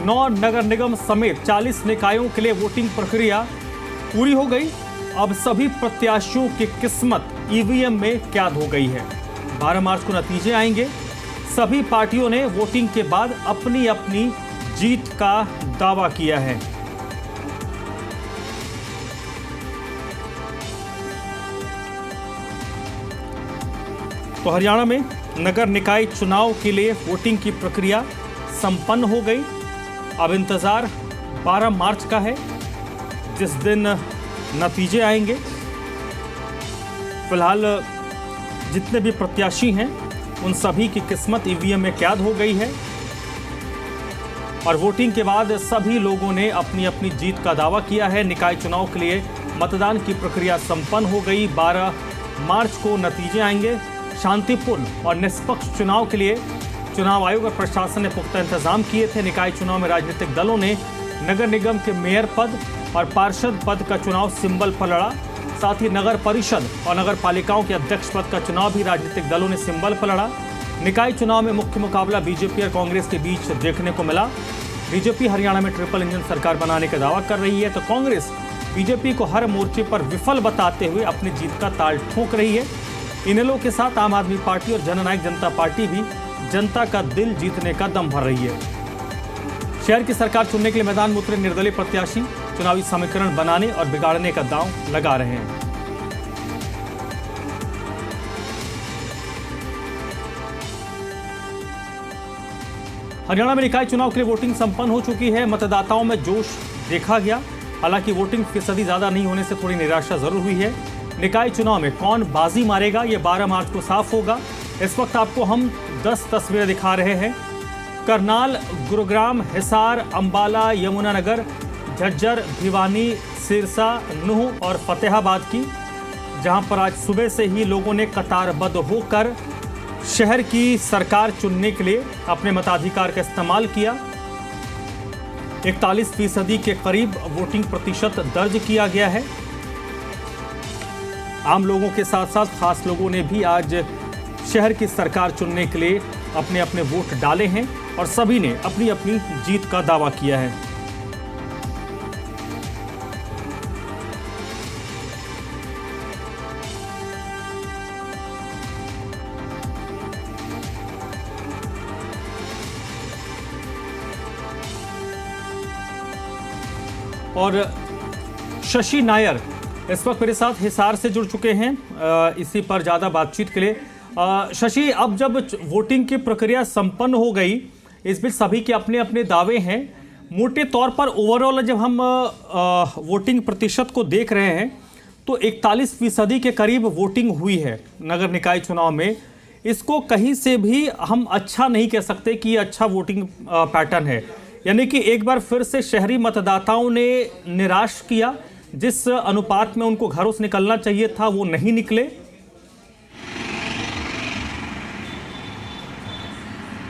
9 नगर निगम समेत 40 निकायों के लिए वोटिंग प्रक्रिया पूरी हो गई। अब सभी प्रत्याशियों की किस्मत ईवीएम में कैद हो गई है। 12 मार्च को नतीजे आएंगे। सभी पार्टियों ने वोटिंग के बाद अपनी अपनी जीत का दावा किया है। तो हरियाणा में नगर निकाय चुनाव के लिए वोटिंग की प्रक्रिया संपन्न हो गई। अब इंतजार 12 मार्च का है, जिस दिन नतीजे आएंगे। फिलहाल जितने भी प्रत्याशी हैं उन सभी की किस्मत ईवीएम में कैद हो गई है और वोटिंग के बाद सभी लोगों ने अपनी अपनी जीत का दावा किया है। निकाय चुनाव के लिए मतदान की प्रक्रिया संपन्न हो गई। 12 मार्च को नतीजे आएंगे। शांतिपूर्ण और निष्पक्ष चुनाव के लिए चुनाव आयोग और प्रशासन ने पुख्ता इंतजाम किए थे। निकाय चुनाव में राजनीतिक दलों ने नगर निगम के मेयर पद और पार्षद पद का चुनाव सिंबल पर लड़ा। साथ ही नगर परिषद और नगर पालिकाओं के अध्यक्ष पद का चुनाव भी राजनीतिक दलों ने सिंबल पर लड़ा। निकाय चुनाव में मुख्य मुकाबला बीजेपी और कांग्रेस के बीच देखने को मिला। बीजेपी हरियाणा में ट्रिपल इंजन सरकार बनाने का दावा कर रही है, तो कांग्रेस बीजेपी को हर मोर्चे पर विफल बताते हुए अपनी जीत का ताल ठोक रही है। इनेलो के साथ आम आदमी पार्टी और जननायक जनता पार्टी भी जनता का दिल जीतने का दम भर रही है। शहर की सरकार चुनने के लिए मैदान में उतरे निर्दलीय प्रत्याशी चुनावी समीकरण बनाने और बिगाड़ने का दांव लगा रहे हैं। हरियाणा में निकाय चुनाव के लिए वोटिंग संपन्न हो चुकी है। मतदाताओं में जोश देखा गया। हालांकि वोटिंग फीसदी ज्यादा नहीं होने से थोड़ी निराशा जरूर हुई है। निकाय चुनाव में कौन बाजी मारेगा ये 12 मार्च को साफ होगा। इस वक्त आपको हम 10 तस्वीरें दिखा रहे हैं। करनाल, गुरुग्राम, हिसार, अंबाला, यमुनानगर, झज्जर, भिवानी, सिरसा, नूह और फतेहाबाद की, जहां पर आज सुबह से ही लोगों ने कतारबद्ध होकर शहर की सरकार चुनने के लिए अपने मताधिकार का इस्तेमाल किया। 41% के करीब वोटिंग प्रतिशत दर्ज किया गया है। आम लोगों के साथ साथ खास लोगों ने भी आज शहर की सरकार चुनने के लिए अपने अपने वोट डाले हैं और सभी ने अपनी अपनी जीत का दावा किया है। और शशि नायर इस वक्त मेरे साथ हिसार से जुड़ चुके हैं इसी पर ज़्यादा बातचीत के लिए। शशि, अब जब वोटिंग की प्रक्रिया संपन्न हो गई, इस बीच सभी के अपने अपने दावे हैं। मोटे तौर पर ओवरऑल जब हम वोटिंग प्रतिशत को देख रहे हैं तो 41% के करीब वोटिंग हुई है नगर निकाय चुनाव में। इसको कहीं से भी हम अच्छा नहीं कह सकते कि ये अच्छा वोटिंग पैटर्न है। यानी कि एक बार फिर से शहरी मतदाताओं ने निराश किया। जिस अनुपात में उनको घरों से निकलना चाहिए था वो नहीं निकले।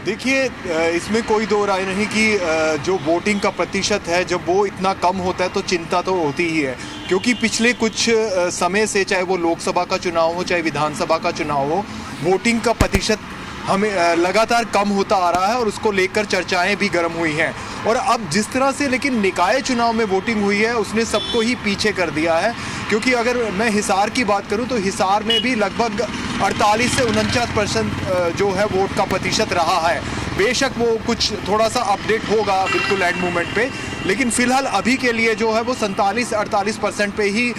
देखिए, इसमें कोई दो राय नहीं कि जो वोटिंग का प्रतिशत है जब वो इतना कम होता है तो चिंता तो होती ही है, क्योंकि पिछले कुछ समय से, चाहे वो लोकसभा का चुनाव हो चाहे विधानसभा का चुनाव हो, वोटिंग का प्रतिशत हमें लगातार कम होता आ रहा है और उसको लेकर चर्चाएं भी गर्म हुई हैं। और अब जिस तरह से लेकिन निकाय चुनाव में वोटिंग हुई है उसने सबको ही पीछे कर दिया है, क्योंकि अगर मैं हिसार की बात करूं तो हिसार में भी लगभग 48 से 49% जो है वोट का प्रतिशत रहा है। बेशक वो कुछ थोड़ा सा अपडेट होगा बिल्कुल एंड मोमेंट पे, लेकिन फिलहाल अभी के लिए जो है वो 47-48% पे ही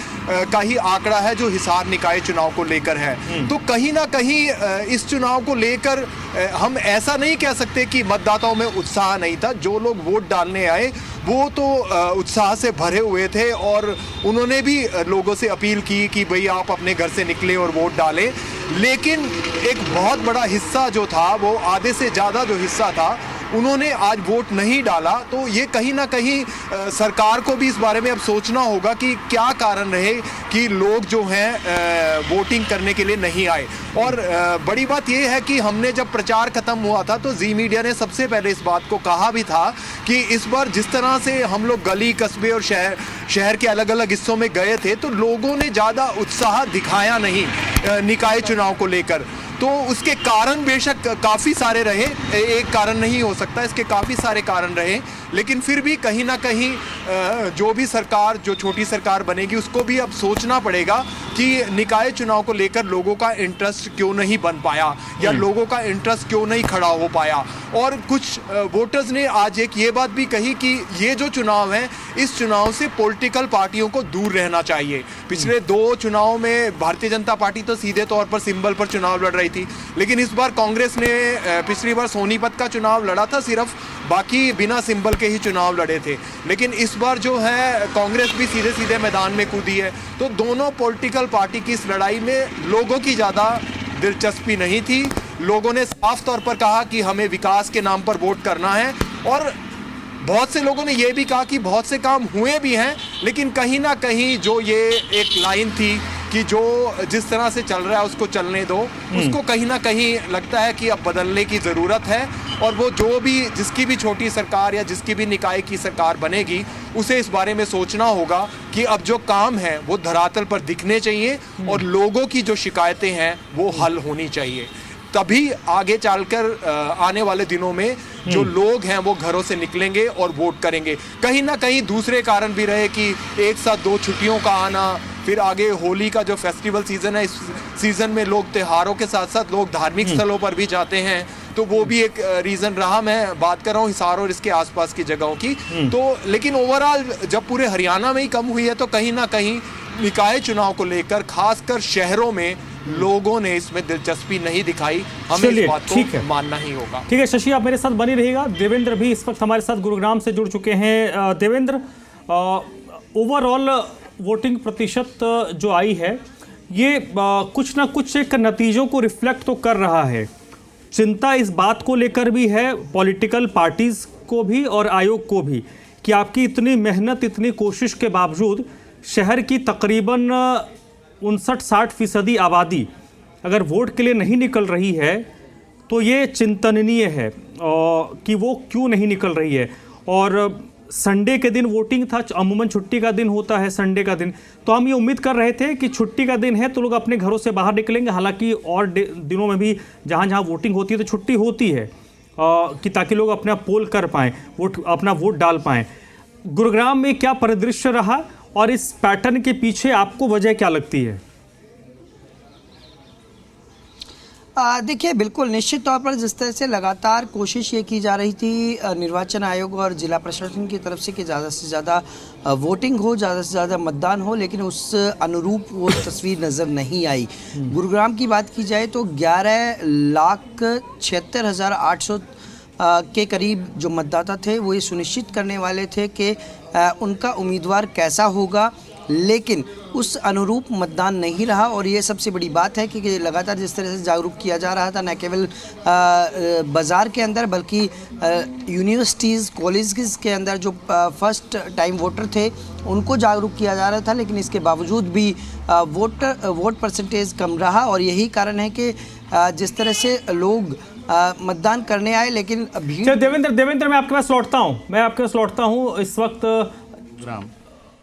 का ही आंकड़ा है जो हिसार निकाय चुनाव को लेकर है। तो कहीं ना कहीं इस चुनाव को लेकर हम ऐसा नहीं कह सकते कि मतदाताओं में उत्साह नहीं था। जो लोग वोट डालने आए वो तो उत्साह से भरे हुए थे और उन्होंने भी लोगों से अपील की कि भाई आप अपने घर से निकलें और वोट डालें। लेकिन एक बहुत बड़ा हिस्सा जो था, वो आधे से ज़्यादा जो हिस्सा था, उन्होंने आज वोट नहीं डाला। तो ये कहीं ना कहीं सरकार को भी इस बारे में अब सोचना होगा कि क्या कारण रहे कि लोग जो हैं वोटिंग करने के लिए नहीं आए। और बड़ी बात ये है कि हमने जब प्रचार खत्म हुआ था तो जी मीडिया ने सबसे पहले इस बात को कहा भी था कि इस बार जिस तरह से हम लोग गली कस्बे और शहर के अलग अलग हिस्सों में गए थे तो लोगों ने ज़्यादा उत्साह दिखाया नहीं निकाय चुनाव को लेकर। तो उसके कारण बेशक काफ़ी सारे रहे, एक कारण नहीं हो सकता, इसके काफ़ी सारे कारण रहे, लेकिन फिर भी कहीं ना कहीं जो भी सरकार, जो छोटी सरकार बनेगी, उसको भी अब सोचना पड़ेगा कि निकाय चुनाव को लेकर लोगों का इंटरेस्ट क्यों नहीं बन पाया या लोगों का इंटरेस्ट क्यों नहीं खड़ा हो पाया। और कुछ वोटर्स ने आज एक ये बात भी कही कि ये जो चुनाव है, इस चुनाव से पॉलिटिकल पार्टियों को दूर रहना चाहिए। पिछले 2 चुनाव में भारतीय जनता पार्टी तो सीधे तौर पर सिंबल पर चुनाव लड़ रही थी, लेकिन इस बार कांग्रेस ने पिछली बार सोनीपत का चुनाव लड़ा था सिर्फ, बाकी बिना सिंबल के ही चुनाव लड़े थे। लेकिन इस बार जो है कांग्रेस भी सीधे सीधे मैदान में कूदी है। तो दोनों पॉलिटिकल पार्टी की इस लड़ाई में लोगों की ज़्यादा दिलचस्पी नहीं थी। लोगों ने साफ तौर पर कहा कि हमें विकास के नाम पर वोट करना है, और बहुत से लोगों ने यह भी कहा कि बहुत से काम हुए भी हैं, लेकिन कहीं ना कहीं जो ये एक लाइन थी कि जो जिस तरह से चल रहा है उसको चलने दो, उसको कहीं ना कहीं लगता है कि अब बदलने की ज़रूरत है। और वो जो भी, जिसकी भी छोटी सरकार या जिसकी भी निकाय की सरकार बनेगी, उसे इस बारे में सोचना होगा कि अब जो काम है वो धरातल पर दिखने चाहिए और लोगों की जो शिकायतें हैं वो हल होनी चाहिए। तभी आगे चलकर आने वाले दिनों में जो लोग हैं वो घरों से निकलेंगे और वोट करेंगे। कहीं ना कहीं दूसरे कारण भी रहे कि एक साथ 2 छुट्टियों का आना, फिर आगे होली का जो फेस्टिवल सीजन है, इस सीजन में लोग त्योहारों के साथ साथ लोग धार्मिक स्थलों पर भी जाते हैं, तो वो भी एक रीज़न रहा। मैं बात कर रहा हूँ हिसार और इसके आसपास की जगहों की। तो लेकिन ओवरऑल जब पूरे हरियाणा में ही कम हुई है, तो कहीं ना कहीं निकाय चुनाव को लेकर खासकर शहरों में लोगों ने इसमें दिलचस्पी नहीं दिखाई। हमें इस बात को मानना ही होगा। ठीक है शशि, आप मेरे साथ बनी रहिएगा। देवेंद्र भी इस वक्त हमारे साथ गुरुग्राम से जुड़ चुके हैं। देवेंद्र, ओवरऑल वोटिंग प्रतिशत जो आई है, ये कुछ ना कुछ एक नतीजों को रिफ्लेक्ट तो कर रहा है। चिंता इस बात को लेकर भी है पॉलिटिकल पार्टीज को भी और आयोग को भी कि आपकी इतनी मेहनत, इतनी कोशिश के बावजूद शहर की तकरीबन 59-60% आबादी अगर वोट के लिए नहीं निकल रही है, तो ये चिंतनीय है कि वो क्यों नहीं निकल रही है। और संडे के दिन वोटिंग था, अमूमन छुट्टी का दिन होता है संडे का दिन, तो हम ये उम्मीद कर रहे थे कि छुट्टी का दिन है तो लोग अपने घरों से बाहर निकलेंगे। हालांकि और दिनों में भी जहाँ जहाँ वोटिंग होती है तो छुट्टी होती है कि ताकि लोग अपना पोल कर पाएँ, अपना वोट डाल पाएँ। गुरुग्राम में क्या परिदृश्य रहा और इस पैटर्न के पीछे आपको वजह क्या लगती है? देखिए, बिल्कुल निश्चित तौर पर जिस तरह से लगातार कोशिश ये की जा रही थी निर्वाचन आयोग और जिला प्रशासन की तरफ से कि ज़्यादा से ज़्यादा वोटिंग हो, ज़्यादा से ज़्यादा मतदान हो, लेकिन उस अनुरूप वो तस्वीर नज़र नहीं आई। गुरुग्राम की बात की जाए तो 11,76,800 के करीब जो मतदाता थे वो ये सुनिश्चित करने वाले थे कि उनका उम्मीदवार कैसा होगा, लेकिन उस अनुरूप मतदान नहीं रहा। और ये सबसे बड़ी बात है कि लगातार जिस तरह से जागरूक किया जा रहा था, न केवल बाज़ार के अंदर बल्कि यूनिवर्सिटीज़, कॉलेजेस के अंदर जो फर्स्ट टाइम वोटर थे उनको जागरूक किया जा रहा था, लेकिन इसके बावजूद भी वोट परसेंटेज कम रहा। और यही कारण है कि जिस तरह से लोग मतदान करने आए, लेकिन भीड़। देवेंद्र मैं आपके पास लौटता हूँ इस वक्त ग्राम,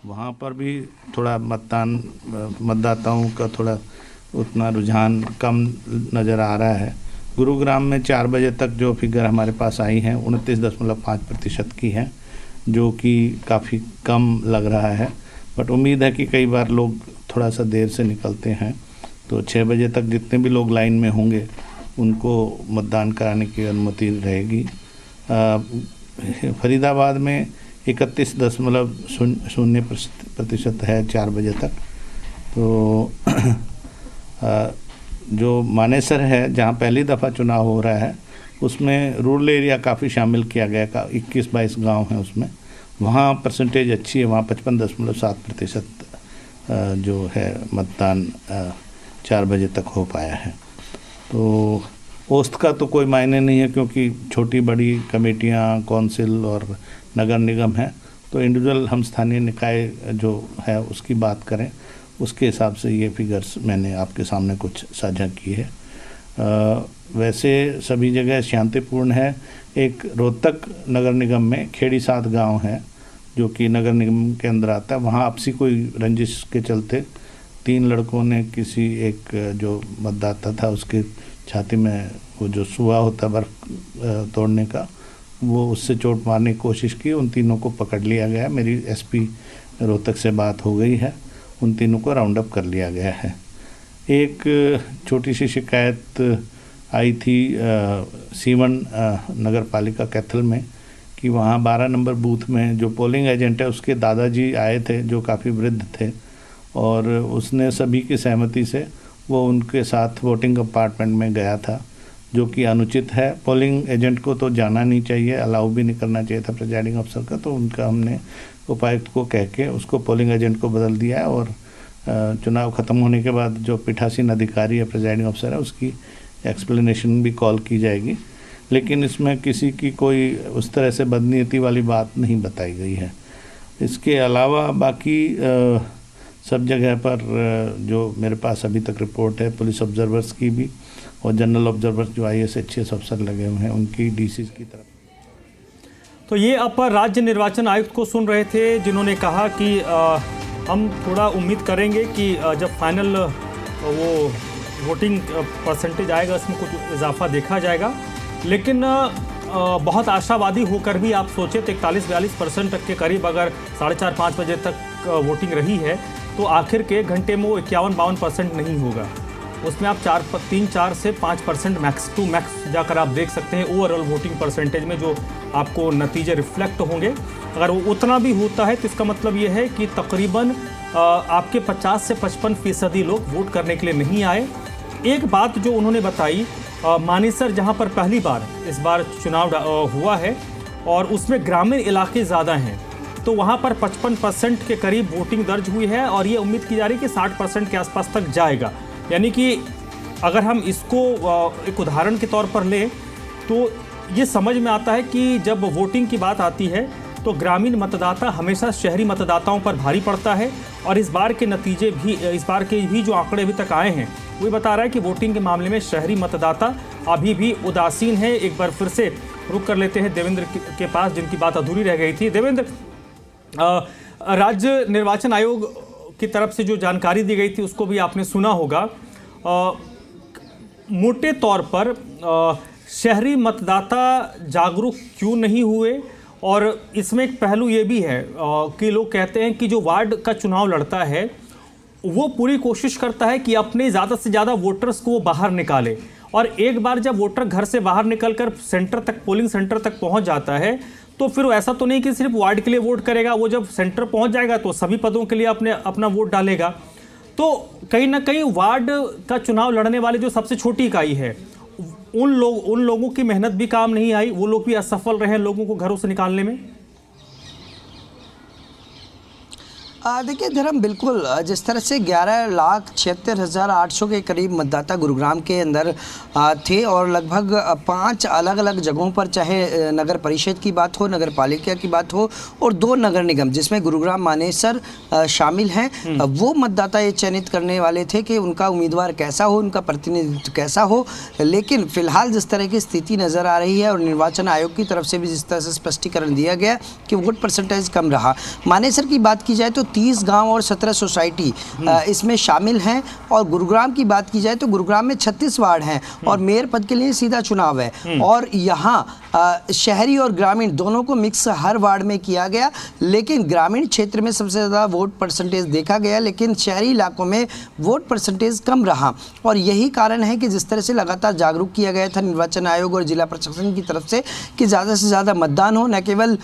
वहाँ पर भी थोड़ा मतदाताओं का थोड़ा उतना रुझान कम नज़र आ रहा है। गुरुग्राम में 4 बजे तक जो फिगर हमारे पास आई हैं 29.5% की है, जो कि काफ़ी कम लग रहा है। बट उम्मीद है कि कई बार लोग थोड़ा सा देर से निकलते हैं, तो 6 बजे तक जितने भी लोग लाइन में होंगे उनको मतदान कराने की अनुमति रहेगी। फरीदाबाद में 31.0% है 4 बजे तक। तो जो मानेसर है, जहाँ पहली दफ़ा चुनाव हो रहा है, उसमें रूरल एरिया काफ़ी शामिल किया गया, 21-22 गांव हैं उसमें। वहाँ परसेंटेज अच्छी है, वहाँ 55.7% जो है मतदान 4 बजे तक हो पाया है। तो औसत का तो कोई मायने नहीं है, क्योंकि छोटी बड़ी कमेटियाँ, कौंसिल और नगर निगम है, तो इंडिविजुअल हम स्थानीय निकाय जो है उसकी बात करें, उसके हिसाब से ये फिगर्स मैंने आपके सामने कुछ साझा की है। वैसे सभी जगह शांतिपूर्ण है। एक रोहतक नगर निगम में खेड़ी 7 गांव है जो कि नगर निगम के अंदर आता है। वहाँ आपसी कोई रंजिश के चलते 3 लड़कों ने किसी एक जो मतदाता था उसके छाती में वो जो सुआ होता है बर्फ तोड़ने का, वो उससे चोट मारने की कोशिश की। उन तीनों को पकड़ लिया गया। मेरी एसपी रोहतक से बात हो गई है, उन तीनों को राउंड अप कर लिया गया है। एक छोटी सी शिकायत आई थी सीवन नगर पालिका कैथल में कि वहाँ 12 नंबर बूथ में जो पोलिंग एजेंट है उसके दादाजी आए थे जो काफ़ी वृद्ध थे, और उसने सभी की सहमति से वो उनके साथ वोटिंग कंपार्टमेंट में गया था, जो कि अनुचित है। पोलिंग एजेंट को तो जाना नहीं चाहिए, अलाउ भी नहीं करना चाहिए था प्रिजाइडिंग अफसर का। तो उनका हमने उपायुक्त को कह के उसको पोलिंग एजेंट को बदल दिया है, और चुनाव ख़त्म होने के बाद जो पीठासीन अधिकारी है प्रिजाइडिंग अफसर है उसकी एक्सप्लेनेशन भी कॉल की जाएगी। लेकिन इसमें किसी की कोई उस तरह से बदनीयती वाली बात नहीं बताई गई है। इसके अलावा बाकी सब जगह पर जो मेरे पास अभी तक रिपोर्ट है पुलिस ऑब्जर्वर्स की भी, और जनरल ऑब्जर्वर्स जो IAS HCS अफसर लगे हुए हैं उनकी DCs की तरफ। तो ये अपर राज्य निर्वाचन आयुक्त को सुन रहे थे, जिन्होंने कहा कि हम थोड़ा उम्मीद करेंगे कि जब फाइनल वो वोटिंग परसेंटेज आएगा उसमें कुछ इजाफा देखा जाएगा। लेकिन बहुत आशावादी होकर भी आप सोचें तो 41-42% के करीब अगर 4:30-5 बजे तक वोटिंग रही है तो आखिर के घंटे में वो 51-52% नहीं होगा। उसमें आप 3-4 से 5% मैक्स टू मैक्स जाकर आप देख सकते हैं ओवरऑल वोटिंग परसेंटेज में जो आपको नतीजे रिफ्लेक्ट होंगे। अगर वो उतना भी होता है तो इसका मतलब ये है कि तकरीबन आपके 50 से 55% लोग वोट करने के लिए नहीं आए। एक बात जो उन्होंने बताई, मानेसर जहां पर पहली बार इस बार चुनाव हुआ है और उसमें ग्रामीण इलाके ज़्यादा हैं, तो वहां पर 55% के करीब वोटिंग दर्ज हुई है और ये उम्मीद की जा रही है कि 60% के आसपास तक जाएगा। यानी कि अगर हम इसको एक उदाहरण के तौर पर लें तो ये समझ में आता है कि जब वोटिंग की बात आती है तो ग्रामीण मतदाता हमेशा शहरी मतदाताओं पर भारी पड़ता है। और इस बार के नतीजे भी, इस बार के भी जो आंकड़े अभी तक आए हैं वो बता रहा है कि वोटिंग के मामले में शहरी मतदाता अभी भी उदासीन है। एक बार फिर से रुक कर लेते हैं देवेंद्र के पास, जिनकी बात अधूरी रह गई थी। देवेंद्र, राज्य निर्वाचन आयोग की तरफ से जो जानकारी दी गई थी उसको भी आपने सुना होगा। मोटे तौर पर शहरी मतदाता जागरूक क्यों नहीं हुए, और इसमें एक पहलू ये भी है कि लोग कहते हैं कि जो वार्ड का चुनाव लड़ता है वो पूरी कोशिश करता है कि अपने ज़्यादा से ज़्यादा वोटर्स को वो बाहर निकाले, और एक बार जब वोटर घर से बाहर निकलकर सेंटर तक, पोलिंग सेंटर तक पहुंच जाता है तो फिर ऐसा तो नहीं कि सिर्फ वार्ड के लिए वोट करेगा, वो जब सेंटर पहुंच जाएगा तो सभी पदों के लिए अपना वोट डालेगा। तो कहीं ना कहीं वार्ड का चुनाव लड़ने वाले जो सबसे छोटी इकाई है उन लोगों की मेहनत भी काम नहीं आई, वो लोग भी असफल रहे लोगों को घरों से निकालने में। देखिए धर्म, बिल्कुल जिस तरह से 11,76,800 के करीब मतदाता गुरुग्राम के अंदर थे, और लगभग 5 अलग अलग जगहों पर, चाहे नगर परिषद की बात हो, नगर पालिका की बात हो, और 2 नगर निगम जिसमें गुरुग्राम मानेसर शामिल हैं, वो मतदाता ये चयनित करने वाले थे कि उनका उम्मीदवार कैसा हो, उनका प्रतिनिधित्व कैसा हो। लेकिन फिलहाल जिस तरह की स्थिति नज़र आ रही है और निर्वाचन आयोग की तरफ से भी जिस तरह से स्पष्टीकरण दिया गया कि वोट परसेंटेज कम रहा। मानेसर की बात की जाए तो 30 गांव और 17 सोसाइटी इसमें शामिल हैं, और गुरुग्राम की बात की जाए तो गुरुग्राम में 36 वार्ड हैं और मेयर पद के लिए सीधा चुनाव है। और यहाँ शहरी और ग्रामीण दोनों को मिक्स हर वार्ड में किया गया, लेकिन ग्रामीण क्षेत्र में सबसे ज़्यादा वोट परसेंटेज देखा गया, लेकिन शहरी इलाकों में वोट परसेंटेज कम रहा। और यही कारण है कि जिस तरह से लगातार जागरूक किया गया था निर्वाचन आयोग और जिला प्रशासन की तरफ से कि ज़्यादा से ज़्यादा मतदान हो, न केवल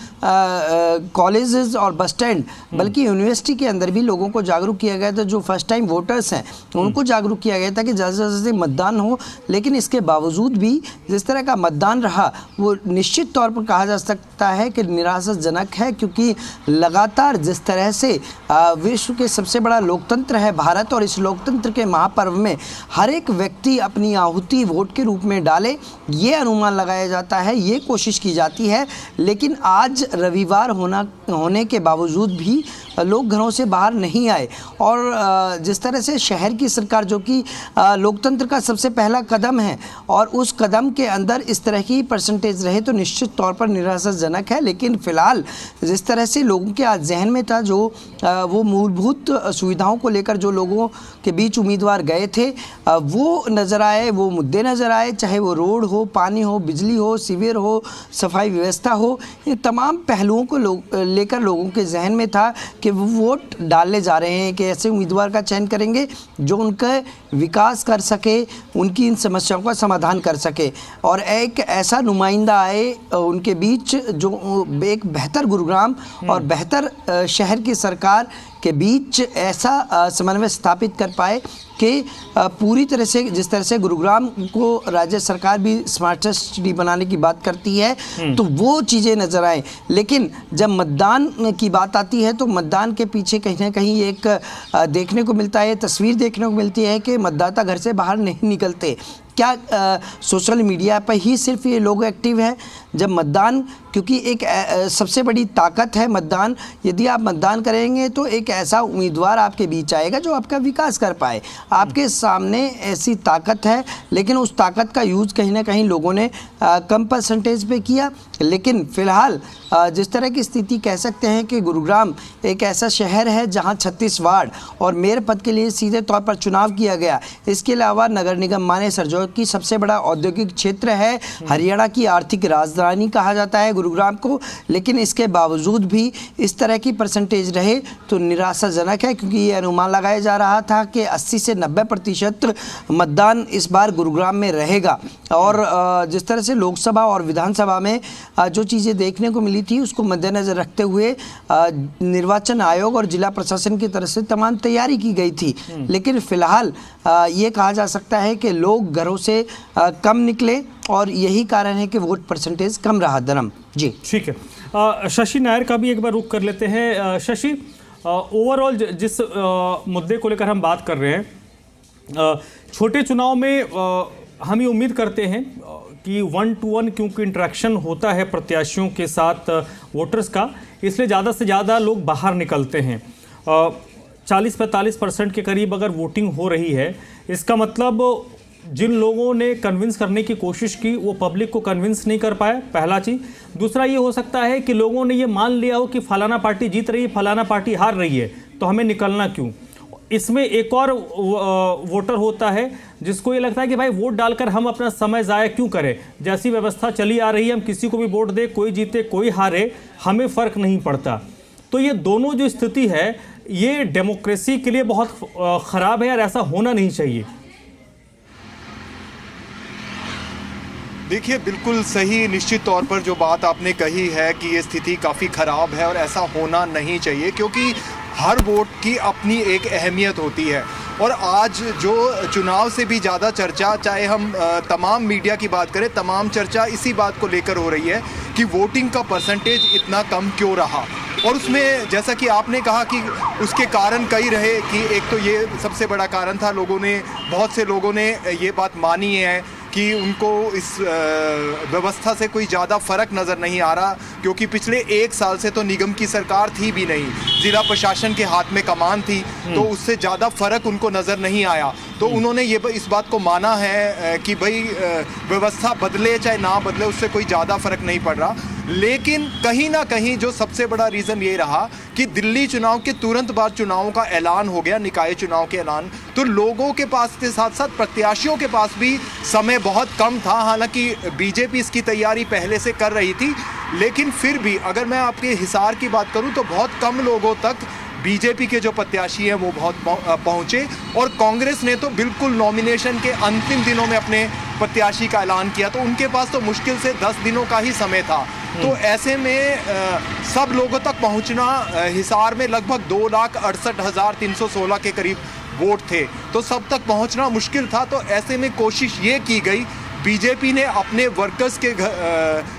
कॉलेजेस और बस स्टैंड बल्कि यूनिवर्सिटी के अंदर भी लोगों को जागरूक किया गया था। जो फर्स्ट टाइम वोटर्स हैं उनको जागरूक किया गया था कि ज़्यादा से ज़्यादा मतदान हो। लेकिन इसके बावजूद भी जिस तरह का मतदान रहा वो निश्चित तौर पर कहा जा सकता है कि निराशाजनक है, क्योंकि लगातार जिस तरह से विश्व के सबसे बड़ा लोकतंत्र है भारत, और इस लोकतंत्र के महापर्व में हर एक व्यक्ति अपनी आहुति वोट के रूप में डाले, ये अनुमान लगाया जाता है, ये कोशिश की जाती है। लेकिन आज रविवार होने के बावजूद भी लोग घरों से बाहर नहीं आए, और जिस तरह से शहर की सरकार, जो कि लोकतंत्र का सबसे पहला कदम है, और उस कदम के अंदर इस तरह की परसेंटेज रहे तो निश्चित तौर पर निराशाजनक है। लेकिन फिलहाल जिस तरह से लोगों के आज जहन में था, जो वो मूलभूत सुविधाओं को लेकर जो लोगों के बीच उम्मीदवार गए थे वो नज़र आए, वो मुद्दे नज़र आए, चाहे वो रोड हो, पानी हो, बिजली हो, सीवर हो, सफाई व्यवस्था हो, ये तमाम पहलुओं को लेकर लोगों के जहन में था कि वो वोट डालने जा रहे हैं कि ऐसे उम्मीदवार का चयन करेंगे जो उनका विकास कर सके, उनकी इन समस्याओं का समाधान कर सके और एक ऐसा नुमाइंदा आए उनके बीच जो एक बेहतर गुरुग्राम और बेहतर शहर की सरकार के बीच ऐसा समन्वय स्थापित कर पाए कि पूरी तरह से, जिस तरह से गुरुग्राम को राज्य सरकार भी स्मार्टेस्ट सिटी बनाने की बात करती है, तो वो चीज़ें नज़र आए। लेकिन जब मतदान की बात आती है तो मतदान के पीछे कहीं ना कहीं एक देखने को मिलता है, तस्वीर देखने को मिलती है कि मतदाता घर से बाहर नहीं निकलते। क्या सोशल मीडिया पर ही सिर्फ ये लोग एक्टिव हैं? जब मतदान, क्योंकि एक सबसे बड़ी ताकत है मतदान, यदि आप मतदान करेंगे तो एक ऐसा उम्मीदवार आपके बीच आएगा जो आपका विकास कर पाए। आपके सामने ऐसी ताकत है, लेकिन उस ताकत का यूज़ कहीं ना कहीं लोगों ने कम परसेंटेज पे किया। लेकिन फ़िलहाल जिस तरह की स्थिति कह सकते हैं कि गुरुग्राम एक ऐसा शहर है जहां 36 वार्ड और मेयर पद के लिए सीधे तौर पर चुनाव किया गया। इसके अलावा नगर निगम माने सरजोग की सबसे बड़ा औद्योगिक क्षेत्र है, हरियाणा की आर्थिक राजधानी कहा जाता है गुरुग्राम को, लेकिन इसके बावजूद भी इस तरह की परसेंटेज रहे तो निराशाजनक है, क्योंकि ये अनुमान लगाया जा रहा था कि 80 से 90% मतदान इस बार गुरुग्राम में रहेगा। और जिस तरह से लोकसभा और विधानसभा में जो चीज़ें देखने को मिली थी उसको मद्देनज़र रखते हुए निर्वाचन आयोग और जिला प्रशासन की तरफ से तमाम तैयारी की गई थी। लेकिन फिलहाल ये कहा जा सकता है कि लोग घरों से कम निकले और यही कारण है कि वोट परसेंटेज कम रहा। धर्म जी, ठीक है। शशि नायर का भी एक बार रुख कर लेते हैं। शशि, ओवरऑल जिस मुद्दे को लेकर हम बात कर रहे हैं, छोटे चुनाव में हम ये उम्मीद करते हैं कि 1-to-1 क्योंकि इंटरेक्शन होता है प्रत्याशियों के साथ वोटर्स का, इसलिए ज़्यादा से ज़्यादा लोग बाहर निकलते हैं। 40-45% के करीब अगर वोटिंग हो रही है, इसका मतलब जिन लोगों ने कन्विंस करने की कोशिश की वो पब्लिक को कन्विंस नहीं कर पाए, पहला चीज़। दूसरा ये हो सकता है कि लोगों ने ये मान लिया हो कि फलाना पार्टी जीत रही है, फलाना पार्टी हार रही है, तो हमें निकलना क्यों। इसमें एक और वोटर होता है जिसको ये लगता है कि भाई वोट डालकर हम अपना समय ज़ाया क्यों करें, जैसी व्यवस्था चली आ रही है हम किसी को भी वोट दें, कोई जीते कोई हारे, हमें फ़र्क नहीं पड़ता। तो ये दोनों जो स्थिति है ये डेमोक्रेसी के लिए बहुत ख़राब है और ऐसा होना नहीं चाहिए। देखिए, बिल्कुल सही, निश्चित तौर पर जो बात आपने कही है कि ये स्थिति काफ़ी ख़राब है और ऐसा होना नहीं चाहिए, क्योंकि हर वोट की अपनी एक अहमियत होती है। और आज जो चुनाव से भी ज़्यादा चर्चा, चाहे हम तमाम मीडिया की बात करें, तमाम चर्चा इसी बात को लेकर हो रही है कि वोटिंग का परसेंटेज इतना कम क्यों रहा। और उसमें जैसा कि आपने कहा कि उसके कारण कई रहे, कि एक तो ये सबसे बड़ा कारण था, बहुत से लोगों ने ये बात मानी है कि उनको इस व्यवस्था से कोई ज़्यादा फ़र्क नज़र नहीं आ रहा, क्योंकि पिछले 1 साल से तो निगम की सरकार थी भी नहीं, ज़िला प्रशासन के हाथ में कमान थी, तो उससे ज़्यादा फ़र्क उनको नज़र नहीं आया। तो उन्होंने इस बात को माना है कि भाई व्यवस्था बदले चाहे ना बदले, उससे कोई ज़्यादा फ़र्क नहीं पड़ रहा। लेकिन कहीं ना कहीं जो सबसे बड़ा रीज़न ये रहा कि दिल्ली चुनाव के तुरंत बाद चुनावों का ऐलान हो गया, निकाय चुनाव के ऐलान, तो लोगों के पास के साथ साथ प्रत्याशियों के पास भी समय बहुत कम था। हालांकि बीजेपी इसकी तैयारी पहले से कर रही थी, लेकिन फिर भी अगर मैं आपके हिसार की बात करूं तो बहुत कम लोगों तक बीजेपी के जो प्रत्याशी हैं वो बहुत पहुंचे। और कांग्रेस ने तो बिल्कुल नॉमिनेशन के अंतिम दिनों में अपने प्रत्याशी का ऐलान किया, तो उनके पास तो मुश्किल से 10 दिनों का ही समय था। तो ऐसे में सब लोगों तक पहुंचना, हिसार में लगभग 2,68,316 के करीब वोट थे, तो सब तक पहुंचना मुश्किल था। तो ऐसे में कोशिश ये की गई, बीजेपी ने अपने वर्कर्स के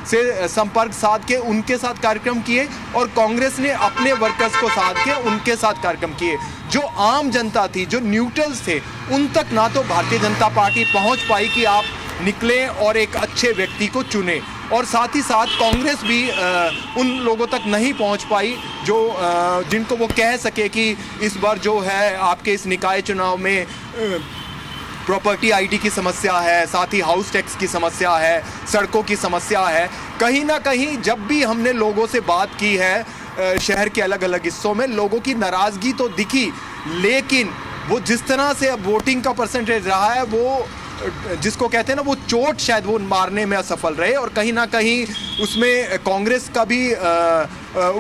से संपर्क साध के उनके साथ कार्यक्रम किए, और कांग्रेस ने अपने वर्कर्स को साध के उनके साथ कार्यक्रम किए। जो आम जनता थी, जो न्यूट्रल्स थे, उन तक ना तो भारतीय जनता पार्टी पहुंच पाई कि आप निकलें और एक अच्छे व्यक्ति को चुने, और साथ ही साथ कांग्रेस भी उन लोगों तक नहीं पहुंच पाई जो जिनको वो कह सके कि इस बार जो है आपके इस निकाय चुनाव में प्रॉपर्टी आईडी की समस्या है, साथ ही हाउस टैक्स की समस्या है, सड़कों की समस्या है। कहीं ना कहीं जब भी हमने लोगों से बात की है शहर के अलग अलग हिस्सों में, लोगों की नाराज़गी तो दिखी, लेकिन वो जिस तरह से अब वोटिंग का परसेंटेज रहा है, वो जिसको कहते हैं ना, वो चोट शायद वो मारने में असफल रहे, और कहीं ना कहीं उसमें कांग्रेस का भी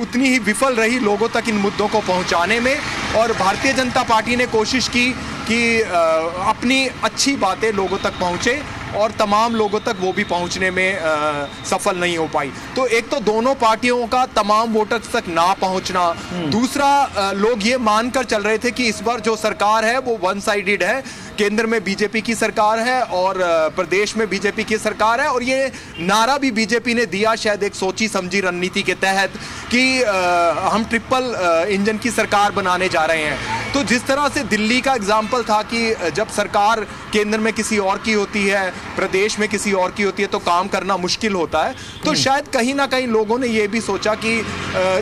उतनी ही विफल रही लोगों तक इन मुद्दों को पहुंचाने में। और भारतीय जनता पार्टी ने कोशिश की कि अपनी अच्छी बातें लोगों तक पहुंचे, और तमाम लोगों तक वो भी पहुंचने में सफल नहीं हो पाई। तो एक तो दोनों पार्टियों का तमाम वोटर्स तक ना पहुंचना, दूसरा लोग ये मानकर चल रहे थे कि इस बार जो सरकार है वो वन साइडेड है, केंद्र में बीजेपी की सरकार है और प्रदेश में बीजेपी की सरकार है, और ये नारा भी बीजेपी ने दिया शायद एक सोची समझी रणनीति के तहत कि हम ट्रिपल इंजन की सरकार बनाने जा रहे हैं। तो जिस तरह से दिल्ली का एग्जाम्पल था कि जब सरकार केंद्र में किसी और की होती है, प्रदेश में किसी और की होती है, तो काम करना मुश्किल होता है। तो शायद कहीं ना कहीं लोगों ने ये भी सोचा कि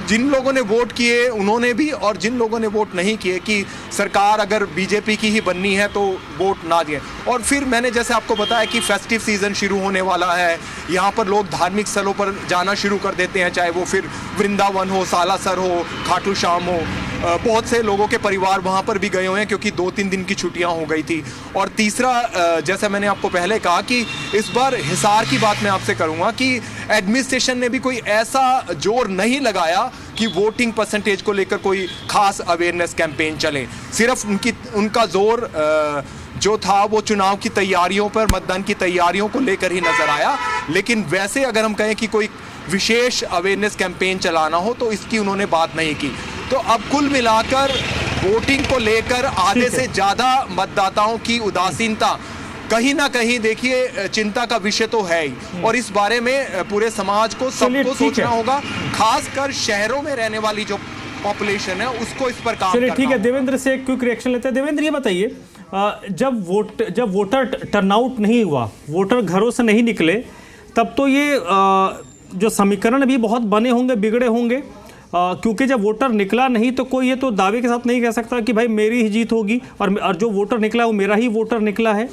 जिन लोगों ने वोट किए उन्होंने भी, और जिन लोगों ने वोट नहीं किए कि सरकार अगर बीजेपी की ही बननी है तो वोट ना दिए। और फिर मैंने जैसे आपको बताया कि फेस्टिव सीजन शुरू होने वाला है, यहाँ पर लोग धार्मिक स्थलों पर जाना शुरू कर देते हैं, चाहे वो फिर वृंदावन हो, सालासर हो, खाटू श्याम हो। बहुत से लोगों के परिवार वहाँ पर भी गए हुए हैं क्योंकि 2-3 दिन की छुट्टियाँ हो गई थी। और तीसरा, जैसा मैंने आपको पहले कहा कि इस बार हिसार की बात मैं आपसे करूँगा कि एडमिनिस्ट्रेशन ने भी कोई ऐसा जोर नहीं लगाया कि वोटिंग परसेंटेज को लेकर कोई खास अवेयरनेस कैंपेन चले। सिर्फ उनका जोर जो था वो चुनाव की तैयारियों पर, मतदान की तैयारियों को लेकर ही नजर आया। लेकिन वैसे अगर हम कहें कि कोई विशेष अवेयरनेस कैंपेन चलाना हो तो इसकी उन्होंने बात नहीं की। तो अब कुल मिलाकर वोटिंग को लेकर आधे से ज़्यादा मतदाताओं की उदासीनता कहीं ना कहीं देखिए चिंता का विषय तो है ही, और इस बारे में पूरे समाज को सबको सोचना होगा, खासकर शहरों में रहने वाली जो पॉपुलेशन है उसको इस पर काम करना होगा। ठीक है, देवेंद्र से एक क्विक रिएक्शन लेते हैं। देवेंद्र, ये बताइए, जब वोटर टर्नआउट नहीं हुआ, वोटर घरों से नहीं निकले, तब तो ये जो समीकरण भी बहुत बने होंगे, बिगड़े होंगे, क्योंकि जब वोटर निकला नहीं तो कोई ये तो दावे के साथ नहीं कह सकता कि भाई मेरी ही जीत होगी और जो वोटर निकला वो मेरा ही वोटर निकला है।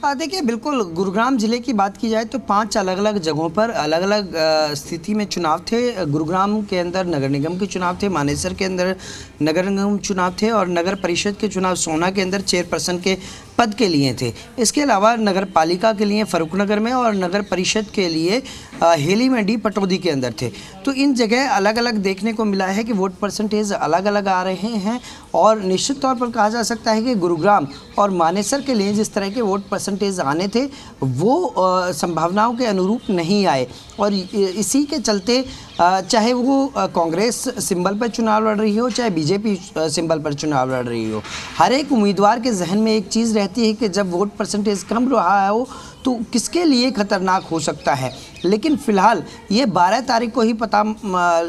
देखिए, बिल्कुल गुरुग्राम ज़िले की बात की जाए तो 5 अलग अलग जगहों पर अलग अलग स्थिति में चुनाव थे। गुरुग्राम के अंदर नगर निगम के चुनाव थे, मानेसर के अंदर नगर निगम चुनाव थे, और नगर परिषद के चुनाव सोना के अंदर चेयरपर्सन के पद के लिए थे। इसके अलावा नगर पालिका के लिए फरुखनगर में और नगर परिषद के लिए हेली में डी पटौदी के अंदर थे। तो इन जगह अलग अलग देखने को मिला है कि वोट परसेंटेज अलग अलग आ रहे हैं, और निश्चित तौर पर कहा जा सकता है कि गुरुग्राम और मानेसर के लिए जिस तरह के वोट परसेंटेज आने थे वो संभावनाओं के अनुरूप नहीं आए, और इसी के चलते चाहे वो कांग्रेस सिंबल पर चुनाव लड़ रही हो, चाहे बीजेपी सिंबल पर चुनाव लड़ रही हो, हर एक उम्मीदवार के जहन में एक चीज़ रहती है कि जब वोट परसेंटेज कम रहा हो तो किसके लिए खतरनाक हो सकता है। लेकिन फ़िलहाल ये 12 तारीख को ही पता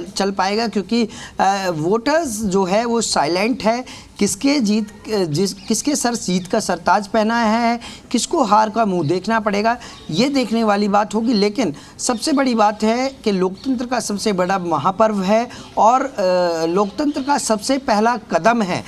चल पाएगा, क्योंकि वोटर्स जो है वो साइलेंट है। किसके सर जीत का सरताज पहना है, किसको हार का मुंह देखना पड़ेगा, ये देखने वाली बात होगी। लेकिन सबसे बड़ी बात है कि लोकतंत्र का सबसे बड़ा महापर्व है, और लोकतंत्र का सबसे पहला कदम है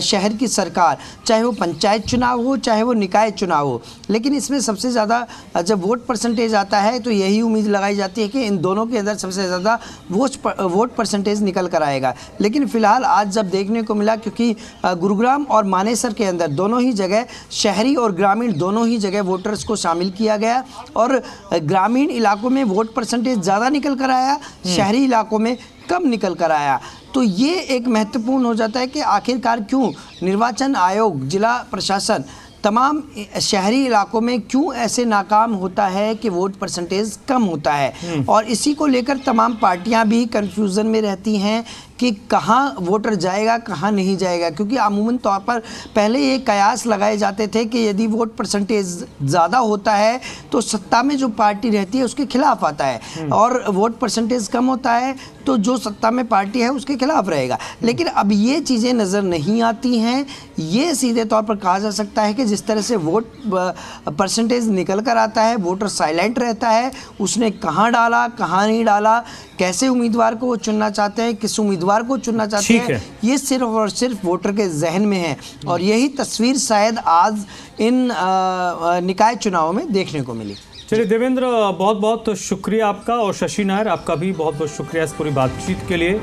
शहर की सरकार, चाहे वो पंचायत चुनाव हो, चाहे वो निकाय चुनाव हो। लेकिन इसमें सबसे ज़्यादा जब वोट परसेंटेज आता है तो यही उम्मीद लगाई जाती है कि इन दोनों के अंदर सबसे ज़्यादा वोट परसेंटेज निकल कर आएगा। लेकिन फ़िलहाल आज जब देखने को मिला, क्योंकि गुरुग्राम और मानेसर के अंदर दोनों ही जगह शहरी और ग्रामीण दोनों ही जगह वोटर्स को शामिल किया गया, और ग्रामीण इलाकों में वोट परसेंटेज ज़्यादा निकल कर आया, शहरी इलाकों में कम निकल कर आया। तो ये एक महत्वपूर्ण हो जाता है कि आखिरकार क्यों निर्वाचन आयोग, जिला प्रशासन तमाम शहरी इलाकों में क्यों ऐसे नाकाम होता है कि वोट परसेंटेज कम होता है। और इसी को लेकर तमाम पार्टियां भी कंफ्यूजन में रहती हैं कि कहाँ वोटर जाएगा, कहाँ नहीं जाएगा, क्योंकि अमूमन तौर पर पहले ये कयास लगाए जाते थे कि यदि वोट परसेंटेज ज़्यादा होता है तो सत्ता में जो पार्टी रहती है उसके खिलाफ आता है, और वोट परसेंटेज कम होता है तो जो सत्ता में पार्टी है उसके खिलाफ रहेगा। लेकिन अब ये चीज़ें नज़र नहीं आती हैं। ये सीधे तौर पर कहा जा सकता है कि जिस तरह से वोट परसेंटेज निकल कर आता है, वोटर साइलेंट रहता है, उसने कहाँ डाला, कहाँ नहीं डाला, कैसे उम्मीदवार को वो चुनना चाहते हैं, किस उम्मीदवार को चुनना चाहते ठीक हैं, है। ये सिर्फ और सिर्फ वोटर के जहन में है। और यही तस्वीर शायद आज इन निकाय चुनावों में देखने को मिली। चलिए देवेंद्र, बहुत बहुत शुक्रिया आपका, और शशि नायर आपका भी बहुत बहुत शुक्रिया इस पूरी बातचीत के लिए।